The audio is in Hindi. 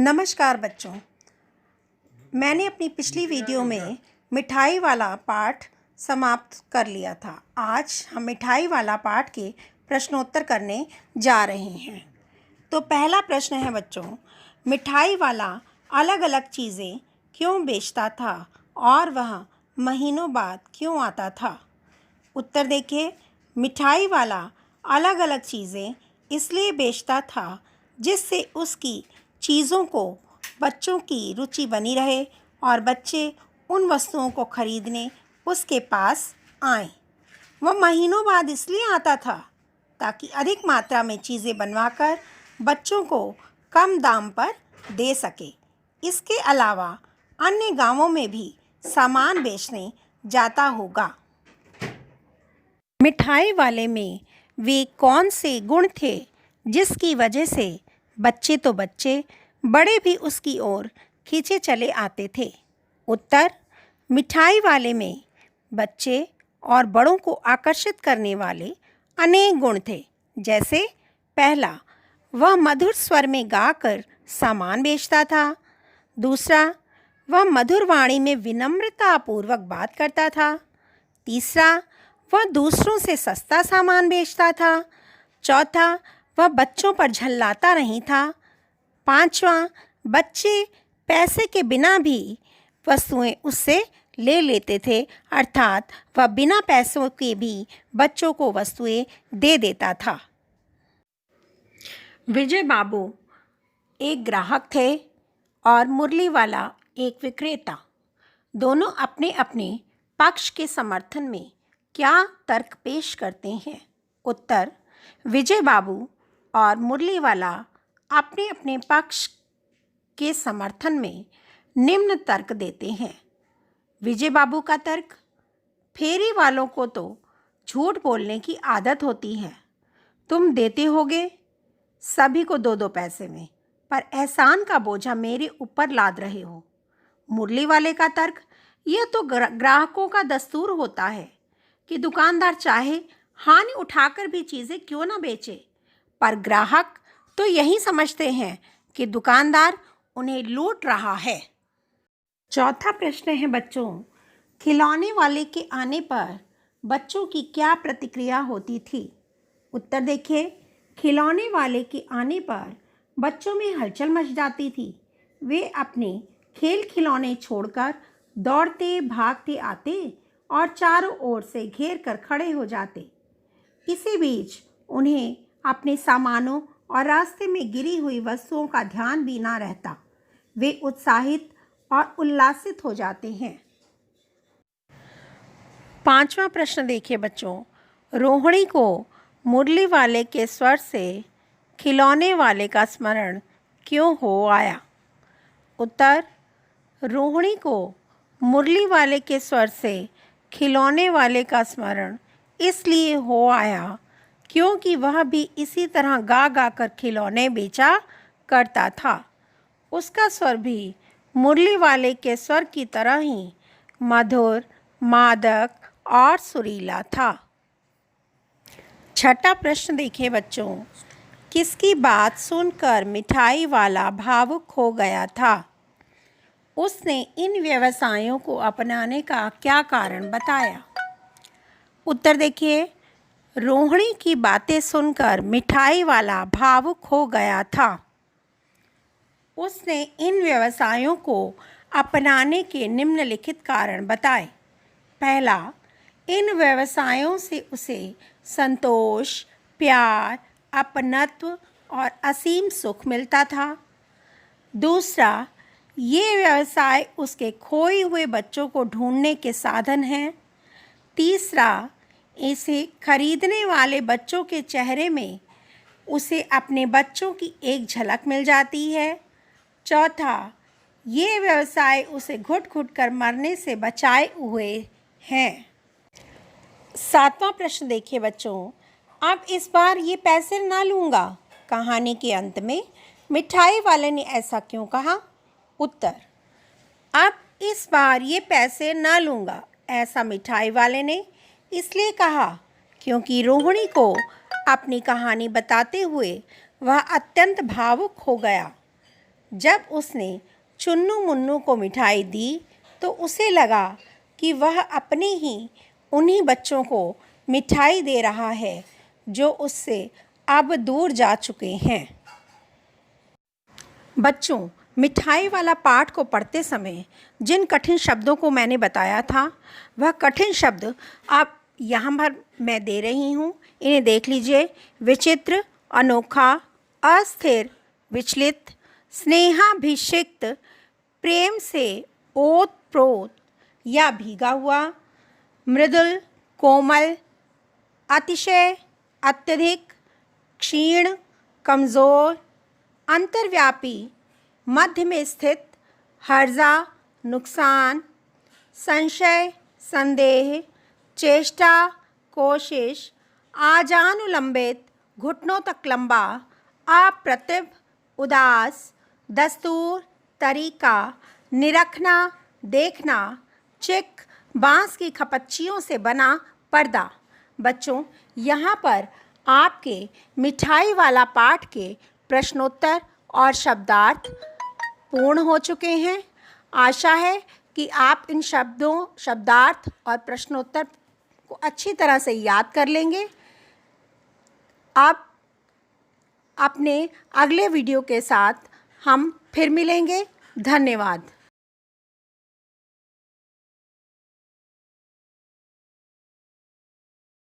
नमस्कार बच्चों। मैंने अपनी पिछली वीडियो में मिठाई वाला पाठ समाप्त कर लिया था। आज हम मिठाई वाला पाठ के प्रश्नोत्तर करने जा रहे हैं। तो पहला प्रश्न है बच्चों, मिठाई वाला अलग अलग चीज़ें क्यों बेचता था और वह महीनों बाद क्यों आता था? उत्तर देखिए। मिठाई वाला अलग अलग चीज़ें इसलिए बेचता था जिससे उसकी चीज़ों को बच्चों की रुचि बनी रहे और बच्चे उन वस्तुओं को खरीदने उसके पास आएं। वह महीनों बाद इसलिए आता था ताकि अधिक मात्रा में चीज़ें बनवाकर बच्चों को कम दाम पर दे सके। इसके अलावा अन्य गांवों में भी सामान बेचने जाता होगा। मिठाई वाले में वे कौन से गुण थे जिसकी वजह से बच्चे तो बच्चे बड़े भी उसकी ओर खींचे चले आते थे? उत्तर, मिठाई वाले में बच्चे और बड़ों को आकर्षित करने वाले अनेक गुण थे। जैसे पहला, वह मधुर स्वर में गाकर सामान बेचता था। दूसरा, वह मधुर वाणी में विनम्रतापूर्वक बात करता था। तीसरा, वह दूसरों से सस्ता सामान बेचता था। चौथा, वह बच्चों पर झल्लाता नहीं था। पांचवा, बच्चे पैसे के बिना भी वस्तुएं उससे ले लेते थे, अर्थात वह बिना पैसों के भी बच्चों को वस्तुएं दे देता था। विजय बाबू एक ग्राहक थे और मुरली वाला एक विक्रेता। दोनों अपने अपने पक्ष के समर्थन में क्या तर्क पेश करते हैं? उत्तर, विजय बाबू और मुरली वाला अपने अपने पक्ष के समर्थन में निम्न तर्क देते हैं। विजय बाबू का तर्क, फेरी वालों को तो झूठ बोलने की आदत होती है। तुम देते होगे सभी को 2-2 पैसे में, पर एहसान का बोझा मेरे ऊपर लाद रहे हो। मुरली वाले का तर्क, यह तो ग्राहकों का दस्तूर होता है कि दुकानदार चाहे हानि उठाकर भी चीज़ें क्यों ना बेचे, पर ग्राहक तो यही समझते हैं कि दुकानदार उन्हें लूट रहा है। चौथा प्रश्न है बच्चों, खिलौने वाले के आने पर बच्चों की क्या प्रतिक्रिया होती थी? उत्तर देखिए। खिलौने वाले के आने पर बच्चों में हलचल मच जाती थी। वे अपने खेल खिलौने छोड़कर दौड़ते भागते आते और चारों ओर से घेर कर खड़े हो जाते। इसी बीच उन्हें अपने सामानों और रास्ते में गिरी हुई वस्तुओं का ध्यान भी ना रहता। वे उत्साहित और उल्लासित हो जाते हैं। पांचवा प्रश्न देखिए बच्चों, रोहिणी को मुरली वाले के स्वर से खिलौने वाले का स्मरण क्यों हो आया? उत्तर, रोहिणी को मुरली वाले के स्वर से खिलौने वाले का स्मरण इसलिए हो आया क्योंकि वह भी इसी तरह गा गा कर खिलौने बेचा करता था। उसका स्वर भी मुरली वाले के स्वर की तरह ही मधुर, मादक और सुरीला था। छठा प्रश्न देखिए बच्चों, किसकी बात सुनकर मिठाई वाला भावुक हो गया था? उसने इन व्यवसायों को अपनाने का क्या कारण बताया? उत्तर देखिए। रोहिणी की बातें सुनकर मिठाई वाला भावुक हो गया था। उसने इन व्यवसायों को अपनाने के निम्नलिखित कारण बताए। पहला, इन व्यवसायों से उसे संतोष, प्यार, अपनत्व और असीम सुख मिलता था। दूसरा, ये व्यवसाय उसके खोए हुए बच्चों को ढूंढने के साधन हैं। तीसरा, इसे खरीदने वाले बच्चों के चेहरे में उसे अपने बच्चों की एक झलक मिल जाती है। चौथा, ये व्यवसाय उसे घुट घुट कर मरने से बचाए हुए हैं। सातवां प्रश्न देखिए बच्चों, अब इस बार ये पैसे ना लूँगा। कहानी के अंत में मिठाई वाले ने ऐसा क्यों कहा? उत्तर, अब इस बार ये पैसे ना लूँगा ऐसा मिठाई वाले ने इसलिए कहा क्योंकि रोहिणी को अपनी कहानी बताते हुए वह अत्यंत भावुक हो गया। जब उसने चुन्नू मुन्नू को मिठाई दी तो उसे लगा कि वह अपने ही उन्हीं बच्चों को मिठाई दे रहा है जो उससे अब दूर जा चुके हैं। बच्चों, मिठाई वाला पाठ को पढ़ते समय जिन कठिन शब्दों को मैंने बताया था, वह कठिन शब्द आप यहाँ पर मैं दे रही हूँ, इन्हें देख लीजिए। विचित्र, अनोखा, अस्थिर, विचलित, स्नेहाभिषिक्त, प्रेम से ओत-प्रोत या भीगा हुआ, मृदुल, कोमल, अतिशय, अत्यधिक, क्षीण, कमज़ोर, अंतर्व्यापी, मध्य में स्थित, हर्जा, नुकसान, संशय, संदेह, चेष्टा, कोशिश, आजानुलंबित, घुटनों तक लंबा, अप्रतिभ, उदास, दस्तूर, तरीका, निरखना, देखना, चिक, बांस की खपच्चियों से बना पर्दा। बच्चों, यहाँ पर आपके मिठाई वाला पाठ के प्रश्नोत्तर और शब्दार्थ पूर्ण हो चुके हैं। आशा है कि आप इन शब्दार्थ और प्रश्नोत्तर को अच्छी तरह से याद कर लेंगे। आप अपने अगले वीडियो के साथ हम फिर मिलेंगे। धन्यवाद।